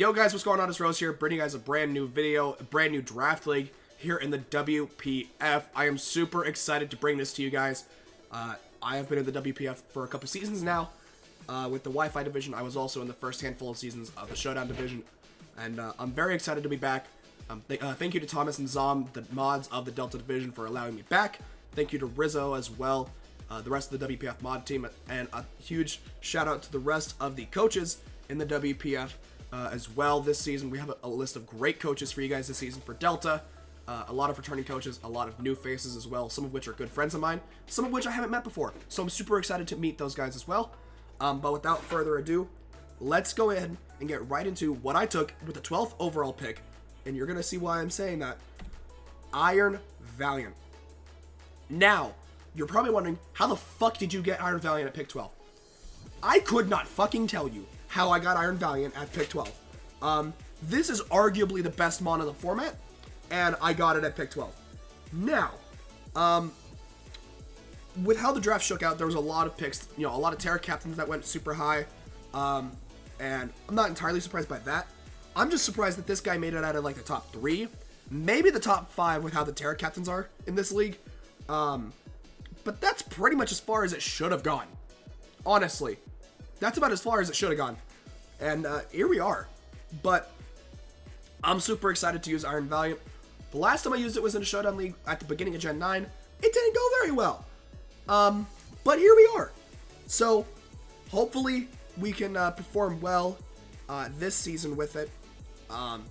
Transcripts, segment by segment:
Yo guys, what's going on? It's Rose here, bringing you guys a brand new video, a brand new draft league here in the WPF. I am super excited to bring this to you guys. I have been in the WPF for a couple seasons now. With the Wi-Fi division, I was also in the first handful of seasons of the Showdown division. And I'm very excited to be back. Thank you to Thomas and Zom, the mods of the Delta division, for allowing me back. Thank you to Rizzo as well, the rest of the WPF mod team. And a huge shout out to the rest of the coaches in the WPF. As well this season. We have a list of great coaches for you guys this season for Delta. A lot of returning coaches, a lot of new faces as well, some of which are good friends of mine, some of which I haven't met before. So I'm super excited to meet those guys as well. But without further ado, let's go ahead and get right into what I took with the 12th overall pick. And you're going to see why I'm saying that. Iron Valiant. Now, you're probably wondering, how the fuck did you get Iron Valiant at pick 12? I could not fucking tell you how I got Iron Valiant at pick 12. This is arguably the best mon in the format, and I got it at pick 12. Now, with how the draft shook out, there was a lot of picks, a lot of Terra captains that went super high, and I'm not entirely surprised by that. I'm just surprised that this guy made it out of like the top 3, maybe the top 5 with how the Terra captains are in this league. But that's pretty much as far as it should have gone. Honestly, that's about as far as it should have gone. And here we are. But I'm super excited to use Iron Valiant. The last time I used it was in a Showdown League at the beginning of Gen 9. It didn't go very well. But here we are. So hopefully we can perform well this season with it. But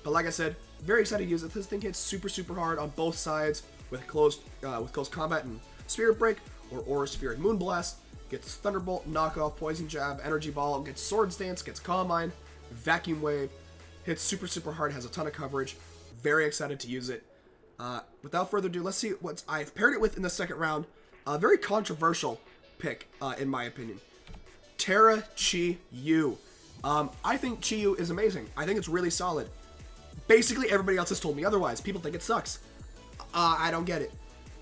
like I said, very excited to use it. This thing hits super hard on both sides with close combat and Spirit Break or Aura Sphere and Moonblast. Gets Thunderbolt, Knockoff, Poison Jab, Energy Ball, gets Swords Dance, gets Calm Mind, Vacuum Wave, hits super hard, has a ton of coverage. Very excited to use it. Without further ado, let's see what I've paired it with in the second round. A very controversial pick, in my opinion. Terra Chi-Yu. I think Chi-Yu is amazing. I think it's really solid. Basically, everybody else has told me otherwise. People think it sucks. I don't get it.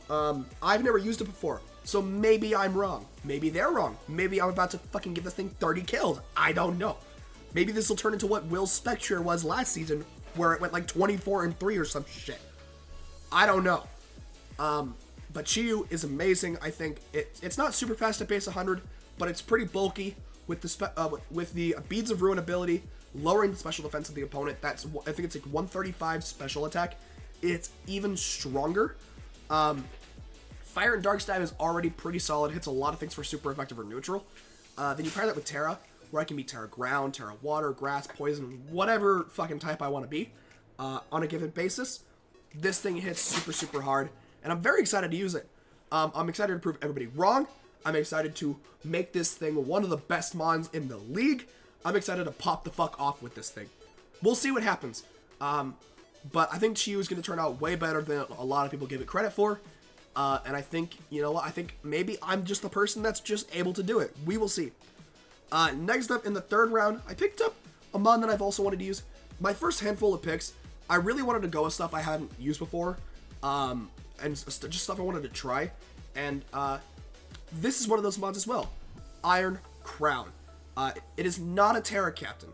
I've never used it before. So maybe I'm wrong. Maybe they're wrong. Maybe I'm about to fucking give this thing 30 kills. I don't know. Maybe this will turn into what Will's Spectre was last season, where it went like 24-3 or some shit. I don't know. But Chi-Yu is amazing. I think it's not super fast at base 100, but it's pretty bulky with the Beads of Ruin ability, lowering the special defense of the opponent. I think it's like 135 special attack. It's even stronger. Fire and Dark Stab is already pretty solid, hits a lot of things for super effective or neutral. Then you pair that with Terra, where I can be Terra Ground, Terra Water, Grass, Poison, whatever fucking type I want to be on a given basis. This thing hits super hard, and I'm very excited to use it. I'm excited to prove everybody wrong. I'm excited to make this thing one of the best mons in the league. I'm excited to pop the fuck off with this thing. We'll see what happens. But I think Chi-Yu is going to turn out way better than a lot of people give it credit for. And I think, you know what, I think maybe I'm just the person that's just able to do it. We will see. Next up in the third round, I picked up a mon that I've also wanted to use. My first handful of picks, I really wanted to go with stuff I hadn't used before. And just stuff I wanted to try. And this is one of those mods as well. Iron Crown. It is not a Terra captain.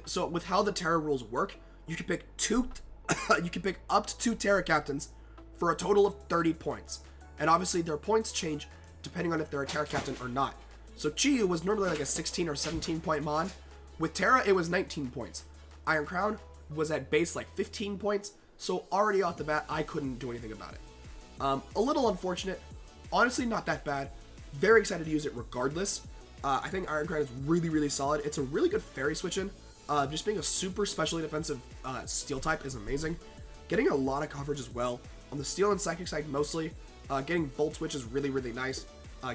So with how the Terra rules work, you can pick you can pick up to 2 Terra captains for a total of 30 points. And obviously their points change depending on if they're a Terra captain or not. So Chi-Yu was normally like a 16 or 17 point mon. With Terra, it was 19 points. Iron Crown was at base like 15 points. So already off the bat, I couldn't do anything about it. A little unfortunate. Honestly, not that bad. Very excited to use it regardless. I think Iron Crown is really solid. It's a really good fairy switch in. Just being a super specially defensive steel type is amazing. Getting a lot of coverage as well. On the steel and psychic side mostly. Getting Volt Switch is really nice.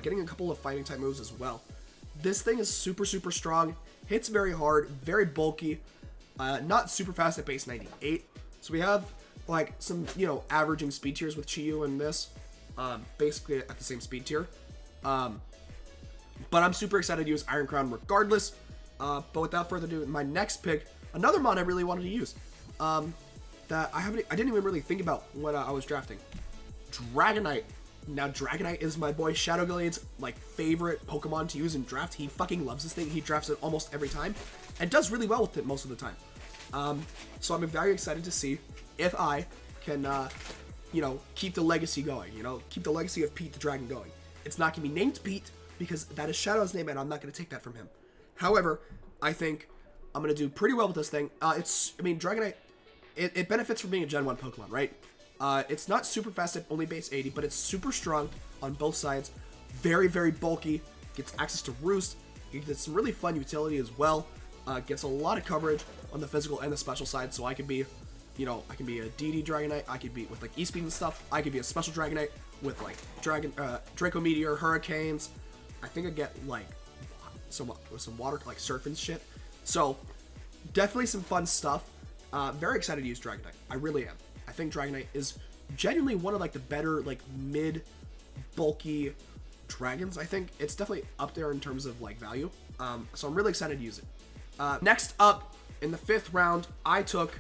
Getting a couple of fighting type moves as well. This thing is super strong. Hits very hard, very bulky. Not super fast at base 98. So we have like some, averaging speed tiers with Chi-Yu and this. Basically at the same speed tier. But I'm super excited to use Iron Crown regardless. But without further ado, my next pick, another mon I really wanted to use. That I didn't even really think about when I was drafting. Dragonite. Now, Dragonite is my boy Shadow Gillian's, favorite Pokemon to use in draft. He fucking loves this thing. He drafts it almost every time. and does really well with it most of the time. So I'm very excited to see if I can, keep the legacy going, keep the legacy of Pete the Dragon going. It's not going to be named Pete because that is Shadow's name and I'm not going to take that from him. However, I think I'm going to do pretty well with this thing. Dragonite, it benefits from being a Gen 1 Pokemon, right? It's not super fast at only base 80, but it's super strong on both sides. Very, very bulky. Gets access to Roost. It gets some really fun utility as well. Gets a lot of coverage on the physical and the special side, so I could be, I can be a DD Dragonite. I could be with like E-Speed and stuff. I could be a special Dragonite with like Draco Meteor, Hurricanes. I think I get like some water, like surf and shit. So definitely some fun stuff. Very excited to use Dragonite. I really am. I think Dragonite is genuinely one of like the better like mid bulky dragons. I think it's definitely up there in terms of like value. So I'm really excited to use it. Next up in the 5th round, I took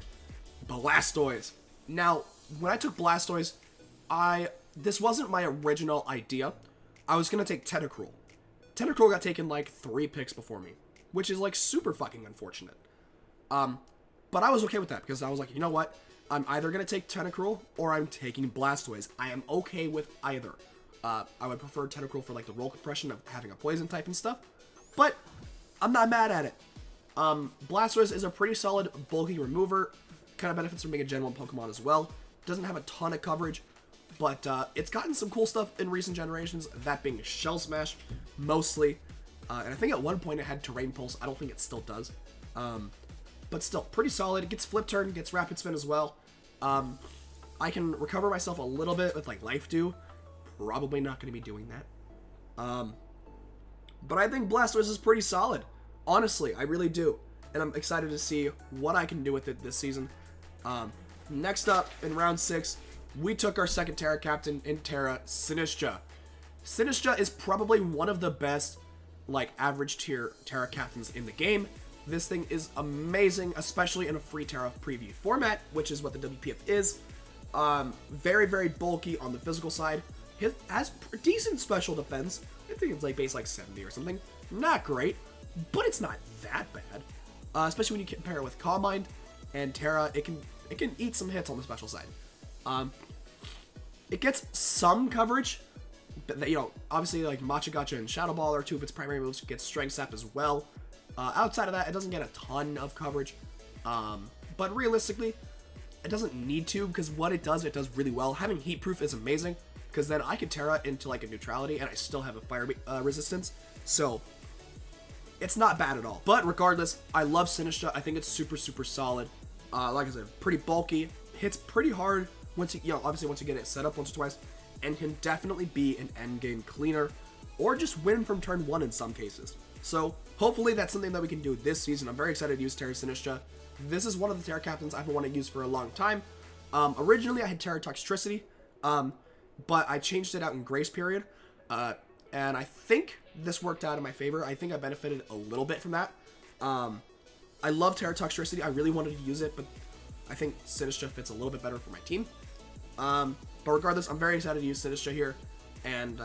Blastoise. Now, when I took Blastoise, this wasn't my original idea. I was gonna take Tentacruel. Tentacruel got taken like 3 picks before me, which is like super fucking unfortunate. But I was okay with that because I was like, you know what? I'm either gonna take Tentacruel or I'm taking Blastoise. I am okay with either. I would prefer Tentacruel for like the roll compression of having a poison type and stuff, but I'm not mad at it. Blastoise is a pretty solid bulky remover. Kind of benefits from being a Gen 1 Pokemon as well. Doesn't have a ton of coverage, but it's gotten some cool stuff in recent generations, that being Shell Smash, mostly. And I think at one point it had Terrain Pulse. I don't think it still does. But still, pretty solid. It gets Flip Turn, gets Rapid Spin as well. I can recover myself a little bit with like Life Dew. Probably not going to be doing that. But I think Blastoise is pretty solid. Honestly, I really do. And I'm excited to see what I can do with it this season. Next up, in round 6, we took our second Terra Captain in Terra, Sinistcha. Sinistcha is probably one of the best, like, average tier Terra Captains in the game. This thing is amazing, especially in a free Terra preview format, which is what the WPF is. Very, very bulky on the physical side. It has decent special defense. I think it's like base like 70 or something. Not great, but it's not that bad. Especially when you compare it with Calm Mind and Terra, it can eat some hits on the special side. It gets some coverage, but obviously like Macha Gotcha and Shadow Ball are two of its primary moves. It gets Strength Sap as well. Outside of that, it doesn't get a ton of coverage, but realistically, it doesn't need to, because what it does really well. Having Heat Proof is amazing, because then I can Terra into like a neutrality, and I still have a fire resistance, so it's not bad at all. But regardless, I love Sinistcha. I think it's super, super solid. Like I said, pretty bulky, hits pretty hard once you, obviously once you get it set up once or twice, and can definitely be an endgame cleaner, or just win from turn 1 in some cases. So hopefully that's something that we can do this season. I'm very excited to use Terra Sinistcha. This is one of the Terra Captains I've been wanting to use for a long time. Originally I had Terra Toxtricity, but I changed it out in Grace Period, and I think this worked out in my favor. I think I benefited a little bit from that. I love Terra Toxtricity. I really wanted to use it, but I think Sinistcha fits a little bit better for my team. But regardless, I'm very excited to use Sinistcha here, and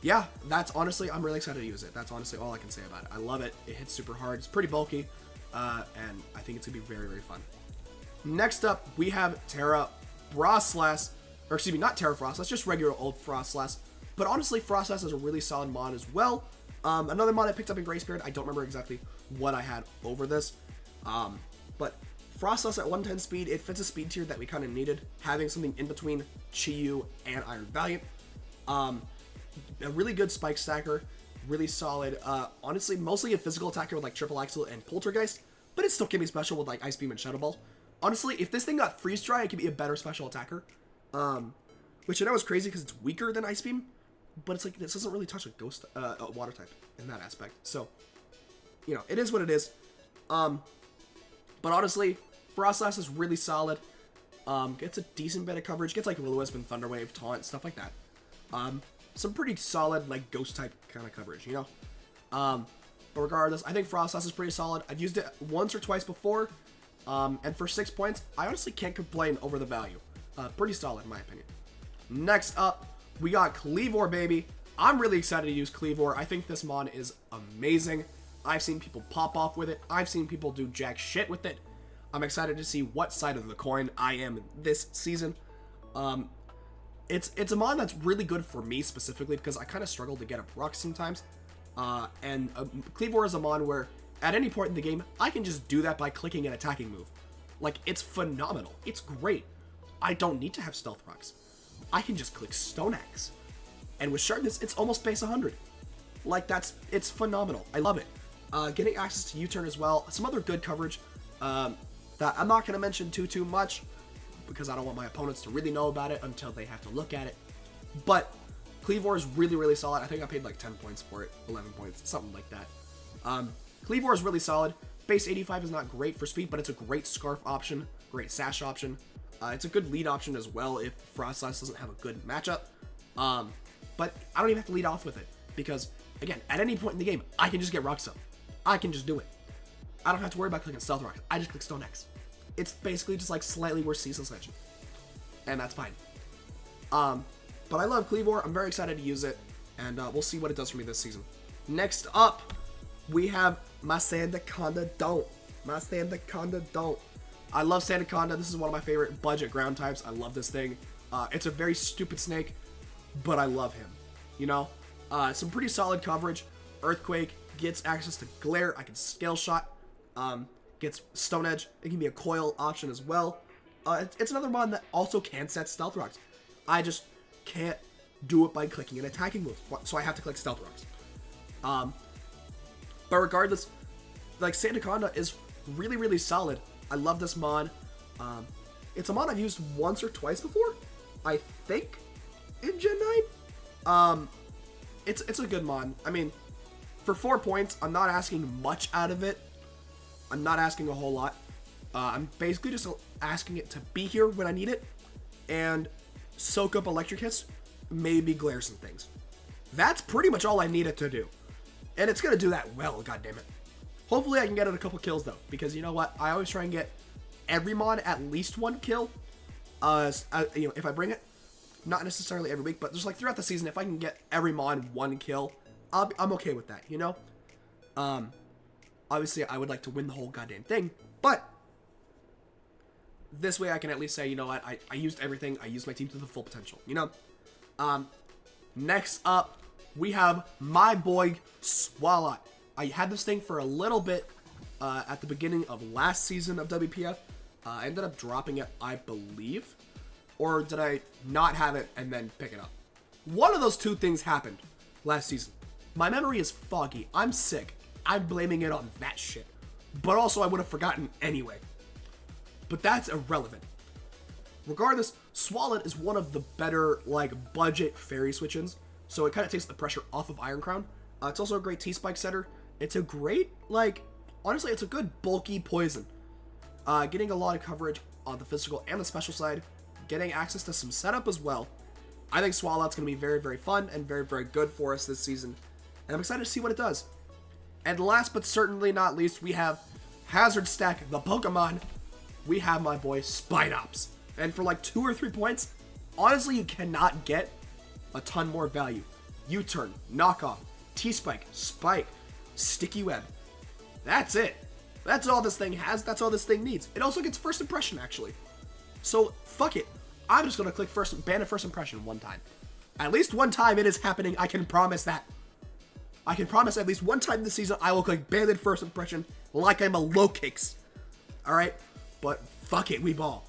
yeah, that's honestly, I'm really excited to use it. That's honestly all I can say about it. I love it. It hits super hard. It's pretty bulky, and I think it's going to be very, very fun. Next up, we have Terra Frostlass, or excuse me, not Terra Frostlass, just regular old Frostlass. But honestly, Frostlass is a really solid mod as well. Another mod I picked up in Grace Period. I don't remember exactly what I had over this, but Frostlass at 110 speed, it fits a speed tier that we kind of needed, having something in between Chi-Yu and Iron Valiant. A really good spike stacker, really solid. Honestly, mostly a physical attacker with like Triple Axle and Poltergeist, but it still can be special with like Ice Beam and Shadow Ball. Honestly, if this thing got Freeze Dry, it could be a better special attacker. Which I know is crazy because it's weaker than Ice Beam, but it's like this doesn't really touch a ghost, a water type in that aspect. So, it is what it is. But honestly, Frostlass is really solid. Gets a decent bit of coverage. Gets like Will-O-Wisp and Thunderwave, Taunt, stuff like that. Some pretty solid like ghost type kind of coverage, But regardless, I think Frostlass is pretty solid. I've used it once or twice before, and for 6 points, I honestly can't complain over the value. Pretty solid in my opinion. Next up, we got Kleavor, baby. I'm really excited to use Kleavor. I think this mon is amazing. I've seen people pop off with it. I've seen people do jack shit with it. I'm excited to see what side of the coin I am this season. It's a mod that's really good for me specifically because I kind of struggle to get up rocks sometimes. And Cleavor is a mod where at any point in the game, I can just do that by clicking an attacking move. Like, it's phenomenal. It's great. I don't need to have stealth rocks. I can just click Stone Axe. And with sharpness, it's almost base 100. Like, it's phenomenal. I love it. Getting access to U-turn as well. Some other good coverage that I'm not going to mention too much because I don't want my opponents to really know about it until they have to look at it. But Cleavor is really, really solid. I think I paid like 10 points for it, 11 points, something like that. Cleavor is really solid. Base 85 is not great for speed, but it's a great scarf option, great sash option. It's a good lead option as well if Frost Slash doesn't have a good matchup. But I don't even have to lead off with it because, again, at any point in the game, I can just get Rocks up. I can just do it. I don't have to worry about clicking Stealth Rock. I just click Stone Axe. It's basically just like slightly worse Ceaseless Edge. And that's fine. But I love Cleavor. I'm very excited to use it. And we'll see what it does for me this season. Next up, we have my Sandaconda Don't. My Sandaconda Don't. I love Sandaconda. This is one of my favorite budget ground types. I love this thing. It's a very stupid snake, but I love him. You know? Some pretty solid coverage. Earthquake, gets access to Glare. I can Scale Shot. Gets Stone Edge. It can be a coil option as well. It's another mod that also can set Stealth Rocks. I just can't do it by clicking an attacking move, so I have to click Stealth Rocks. But regardless, like, Sandaconda is really, really solid. I love this mod. It's a mod I've used once or twice before, I think, in Gen 9. It's a good mod. I mean, for 4 points, I'm not asking much out of it. I'm not asking a whole lot. I'm basically just asking it to be here when I need it, and soak up electric hits, maybe glare some things. That's pretty much all I need it to do. And it's gonna do that well, goddammit. Hopefully I can get it a couple kills though, because you know what? I always try and get every mod at least 1 kill. You know, if I bring it, not necessarily every week, but just like throughout the season, if I can get every mod 1 kill, I'm okay with that, you know? Obviously I would like to win the whole goddamn thing, but this way I can at least say, you know what, I used everything, I used my team to the full potential, you know? Next up, we have my boy Swalot. I had this thing for a little bit at the beginning of last season of WPF. I ended up dropping it, I believe. Or did I not have it and then pick it up? One of those two things happened last season. My memory is foggy. I'm sick. I'm blaming it on that shit. But also I would have forgotten anyway. But that's irrelevant. Regardless, Swalot is one of the better, like, budget fairy switch-ins. So it kind of takes the pressure off of Iron Crown. It's also a great T-Spike setter. It's a great, like, honestly, it's a good bulky poison. Getting a lot of coverage on the physical and the special side. Getting access to some setup as well. I think Swalot's going to be very, very fun and very, very good for us this season. And I'm excited to see what it does. And last but certainly not least, we have Hazard Stack, the Pokemon. We have my boy Spidops. And for like 2 or 3 points, honestly, you cannot get a ton more value. U-turn, knockoff, T-Spike, Spike, Sticky Web. That's it. That's all this thing has. That's all this thing needs. It also gets first impression, actually. So, fuck it. I'm just going to click ban first impression one time. At least one time it is happening. I can promise that. I can promise at least one time this season I will click banded first impression like I'm a low kicks. Alright? But fuck it, we ball.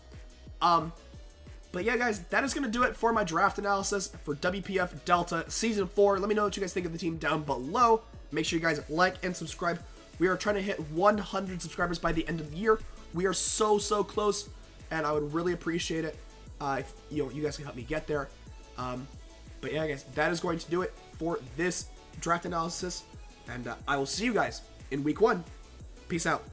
But yeah, guys, that is going to do it for my draft analysis for WPF Delta Season 4. Let me know what you guys think of the team down below. Make sure you guys like and subscribe. We are trying to hit 100 subscribers by the end of the year. We are so close, and I would really appreciate it if you guys can help me get there. But yeah, guys, that is going to do it for this draft analysis, and I will see you guys in week 1. Peace out.